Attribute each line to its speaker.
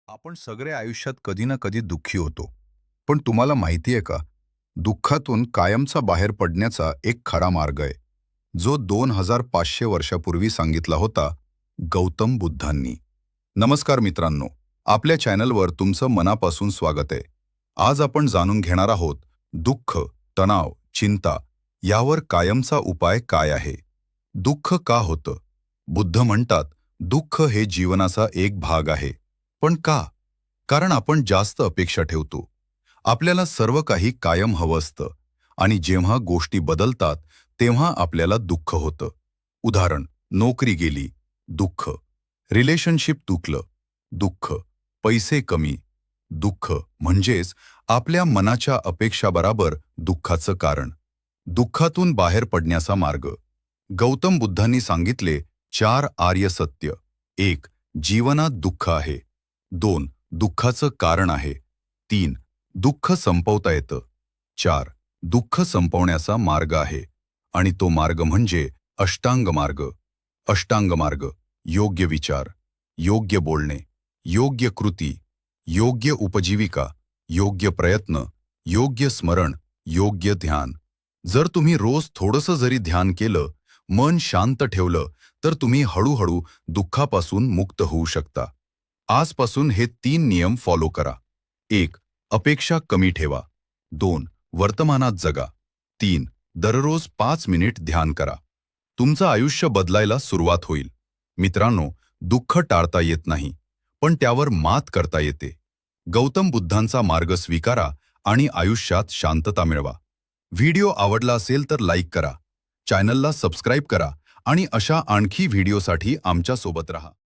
Speaker 1: आपण सगळे आयुष्यात कधी ना कधी दुःखी होतो. पण तुम्हाला माहिती आहे का, दुःखातून कायमचा बाहेर पडण्याचा एक खरा मार्ग आहे, जो 2500 वर्षापूर्वी सांगितला होता गौतम बुद्धांनी. नमस्कार मित्रांनो, आपल्या चॅनलवर तुमचं मनापासून स्वागत आहे. आज आपण जाणून घेणार आहोत दुःख, तणाव, चिंता यावर कायमचा उपाय काय आहे. दुःख का होतं? बुद्ध म्हणतात, दुःख हे जीवनाचा एक भाग आहे. पण का? कारण आपण जास्त अपेक्षा ठेवतो. आपल्याला सर्व काही कायम हवं असतं आणि जेव्हा गोष्टी बदलतात तेव्हा आपल्याला दुःख होतं. उदाहरण, नोकरी गेली, दुःख. रिलेशनशिप तुटलं, दुःख. पैसे कमी, दुःख. म्हणजेच आपल्या मनाच्या अपेक्षाबरोबर दुःखाचं कारण. दुःखातून बाहेर पडण्याचा मार्ग. गौतम बुद्धांनी सांगितले 4 आर्य सत्य. 1. जीवनात दुःख आहे. 2. दुःखाचं कारण आहे. 3. दुःख संपवता येतं. 4. दुःख संपवण्याचा मार्ग आहे. आणि तो मार्ग म्हणजे अष्टांग मार्ग. अष्टांग मार्ग: योग्य विचार, योग्य बोलणे, योग्य कृती, योग्य उपजीविका, योग्य प्रयत्न, योग्य स्मरण, योग्य ध्यान. जर तुम्ही रोज थोडंसं जरी ध्यान केलं, मन शांत ठेवलं, तर तुम्ही हळूहळू दुःखापासून मुक्त होऊ शकता. आजपासून हे 3 नियम फॉलो करा. 1. अपेक्षा कमी ठेवा. 2. वर्तमानात जगा. 3. दररोज 5 मिनिट ध्यान करा. तुमचं आयुष्य बदलायला सुरुवात होईल. मित्रांनो, दुःख टाळता येत नाही, पण त्यावर मात करता येते. गौतम बुद्धांचा मार्ग स्वीकारा आणि आयुष्यात शांतता मिळवा. व्हिडिओ आवडला असेल तर लाईक करा, चॅनलला सबस्क्राईब करा आणि अशा आणखी व्हिडिओसाठी आमच्या सोबत रहा.